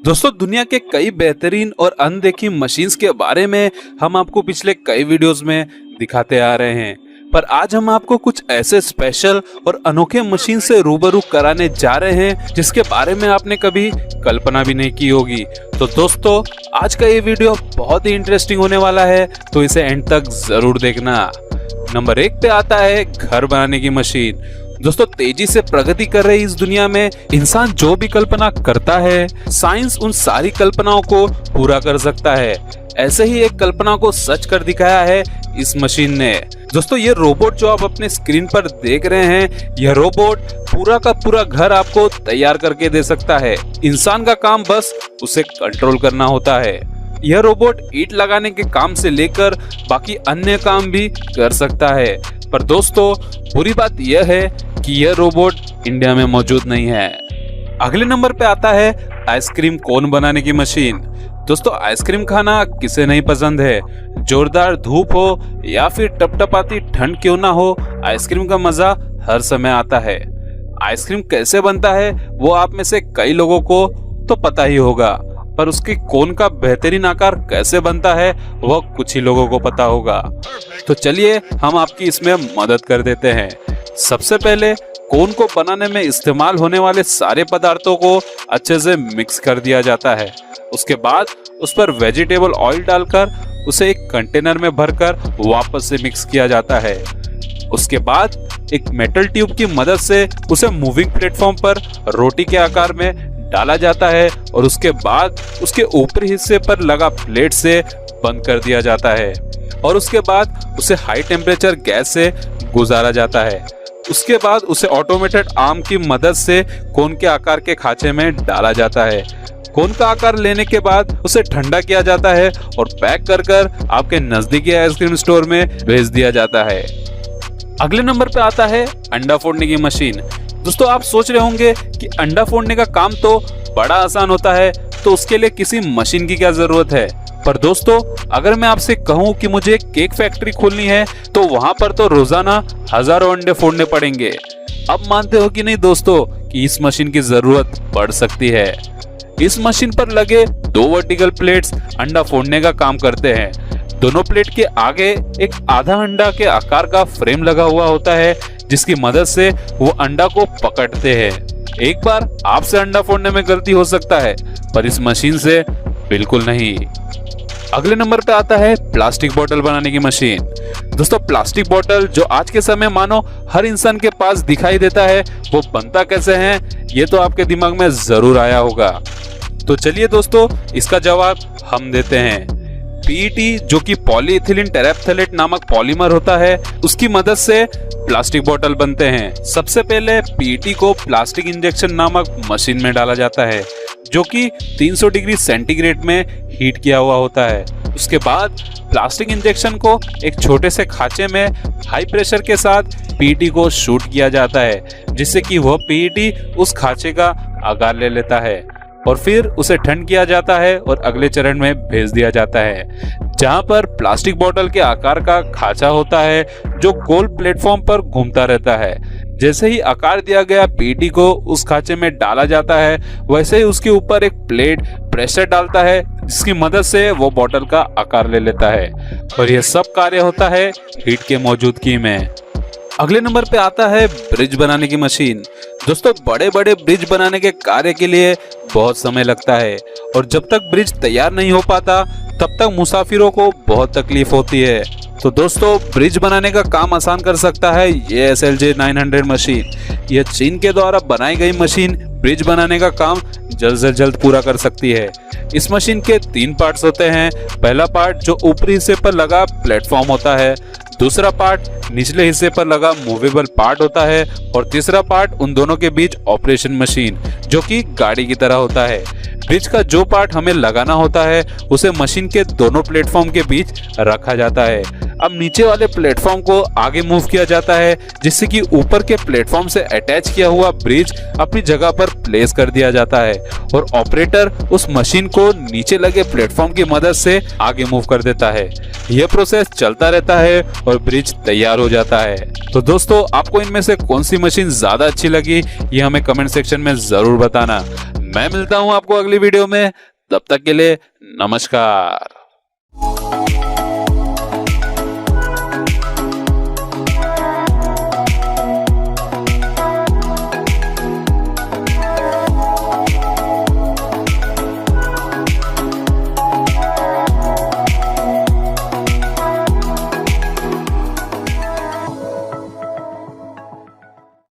दोस्तों दुनिया के कई बेहतरीन और अनदेखी मशीन्स के बारे में हम आपको पिछले कई वीडियोस में दिखाते आ रहे हैं, पर आज हम आपको कुछ ऐसे स्पेशल और अनोखे मशीन से रूबरू कराने जा रहे हैं जिसके बारे में आपने कभी कल्पना भी नहीं की होगी। तो दोस्तों आज का ये वीडियो बहुत ही इंटरेस्टिंग होने वाला है, तो इसे एंड तक जरूर देखना। नंबर 1 पे आता है घर बनाने की मशीन। दोस्तों तेजी से प्रगति कर रही इस दुनिया में इंसान जो भी कल्पना करता है, साइंस उन सारी कल्पनाओं को पूरा कर सकता है। ऐसे ही एक कल्पना को सच कर दिखाया है इस मशीन ने। दोस्तों ये रोबोट जो आप अपने स्क्रीन पर देख रहे हैं, यह रोबोट पूरा का पूरा घर आपको तैयार करके दे सकता है। इंसान का काम बस उसे कंट्रोल करना होता है। यह रोबोट ईंट लगाने के काम से लेकर बाकी अन्य काम भी कर सकता है। पर दोस्तों बुरी बात यह है कि यह रोबोट इंडिया में मौजूद नहीं है। अगले नंबर पे आता है आइसक्रीम कोन बनाने की मशीन। दोस्तों आइसक्रीम खाना किसे नहीं पसंद है। जोरदार धूप हो या फिर टपटपाती ठंड क्यों ना हो, आइसक्रीम का मजा हर समय आता है। आइसक्रीम कैसे बनता है वो आप में से कई लोगों को तो पता ही होगा, पर उसके कोन का बेहतरीन आकार कैसे बनता है वह कुछ ही लोगों को पता होगा। तो चलिए हम आपकी इसमें मदद कर देते हैं। सबसे पहले कोन को बनाने में इस्तेमाल होने वाले सारे पदार्थों को अच्छे से मिक्स कर दिया जाता है। उसके बाद उस पर वेजिटेबल ऑयल डालकर उसे एक कंटेनर में भरकर वापस से मिक्स किया जाता है। उसके बाद एक मेटल ट्यूब की मदद से उसे मूविंग प्लेटफॉर्म पर रोटी के आकार में डाला जाता है और उसके बाद उसके ऊपरी हिस्से पर लगा प्लेट से बंद कर दिया जाता है और उसके बाद उसे हाई टेम्परेचर गैस से गुजारा जाता है। उसके बाद उसे ऑटोमेटेड आर्म की मदद से कोन के आकार के खांचे में डाला जाता है। कोन का आकार लेने के बाद उसे ठंडा किया जाता है और पैक कर आपके नजदीकी आइसक्रीम स्टोर में भेज दिया जाता है। अगले नंबर पे आता है अंडा फोड़ने की मशीन। दोस्तों आप सोच रहे होंगे कि अंडा फोड़ने का काम तो बड़ा आसान होता है, तो उसके लिए किसी मशीन की क्या जरूरत है। पर दोस्तों अगर मैं आपसे कहूं कि मुझे एक केक फैक्ट्री खोलनी है तो वहां पर तो रोजाना हजारों अंडे फोड़ने पड़ेंगे। अब मानते हो कि नहीं दोस्तों कि इस मशीन की जरूरत पड़ सकती है। इस मशीन पर लगे 2 वर्टिकल प्लेट्स अंडा फोड़ने का काम करते हैं। दोनों प्लेट के आगे एक आधा अंडा के आकार का फ्रेम लगा हुआ होता है जिसकी मदद से वो अंडा को पकड़ते हैं। एक बार आपसे अंडा फोड़ने में गलती हो सकता है, पर इस मशीन से बिल्कुल नहीं। अगले नंबर पे आता है प्लास्टिक बोतल बनाने की मशीन। दोस्तों प्लास्टिक बोतल जो आज के समय मानो हर इंसान के पास दिखाई देता है, वो बनता कैसे है ये तो आपके दिमाग में जरूर आया होगा। तो चलिए दोस्तों इसका जवाब हम देते हैं। पीईटी जो कि पॉलीइथिलीन टेरेप्थलेट नामक पॉलीमर होता है, उसकी मदद से प्लास्टिक बोतल बनते हैं। सबसे पहले पीईटी को प्लास्टिक इंजेक्शन नामक मशीन में डाला जाता है जो कि 300 डिग्री सेंटीग्रेड में हीट किया हुआ होता है। उसके बाद प्लास्टिक इंजेक्शन को एक छोटे से खांचे में हाई प्रेशर के साथ पीईटी को शूट किया जाता है जिससे कि वह पीईटी उस खांचे का आकार ले लेता है और फिर उसे ठंड किया जाता है और अगले चरण में भेज दिया जाता है जहां पर प्लास्टिक बोतल के आकार का खांचा होता है जो गोल प्लेटफॉर्म पर घूमता रहता है। जैसे ही आकार दिया गया पीईटी को उस खांचे में डाला जाता है, वैसे ही उसके ऊपर एक प्लेट प्रेशर डालता है जिसकी मदद से वो बोतल का आकार ले लेता है और यह सब कार्य होता है हीट के मौजूदगी में। अगले नंबर पे आता है ब्रिज बनाने की मशीन। दोस्तों बड़े बड़े ब्रिज बनाने के कार्य के लिए बहुत समय लगता है और जब तक ब्रिज तैयार नहीं हो पाता तब तक मुसाफिरों को बहुत तकलीफ होती है। तो दोस्तों ब्रिज बनाने का काम आसान कर सकता है ये SLJ 900 मशीन। यह चीन के द्वारा बनाई गई मशीन ब्रिज बनाने का काम जल्द से जल्द पूरा कर सकती है। इस मशीन के 3 पार्ट्स होते हैं। पहला पार्ट जो ऊपरी हिस्से पर लगा प्लेटफॉर्म होता है, दूसरा पार्ट निचले हिस्से पर लगा मूवेबल पार्ट होता है और तीसरा पार्ट उन दोनों के बीच ऑपरेशन मशीन जो कि गाड़ी की तरह होता है। ब्रिज का जो पार्ट हमें लगाना होता है उसे मशीन के दोनों प्लेटफॉर्म के बीच रखा जाता है। अब नीचे वाले प्लेटफॉर्म को आगे मूव किया जाता है, जिससे कि ऊपर के प्लेटफॉर्म से अटैच किया हुआ ब्रिज अपनी जगह पर प्लेस कर दिया जाता है और ऑपरेटर उस मशीन को नीचे लगे प्लेटफॉर्म की मदद से आगे मूव कर देता है। यह प्रोसेस चलता रहता है और ब्रिज तैयार हो जाता है। तो दोस्तों, आपको इनमें से कौन सी मशीन ज्यादा अच्छी लगी, ये हमें कमेंट सेक्शन में जरूर बताना। मैं मिलता हूं आपको अगली वीडियो में, तब तक के लिए नमस्कार।